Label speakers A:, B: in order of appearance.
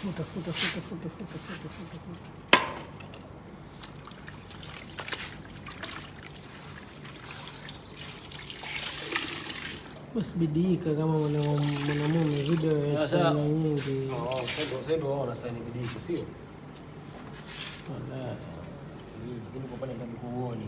A: Futa. Basi bidii kama mwanamume video ya sana nyingi.
B: Sasa ndio waona sasa ni bidii sio?
A: Wala.
B: Lakini kwa pale ndani kuoni.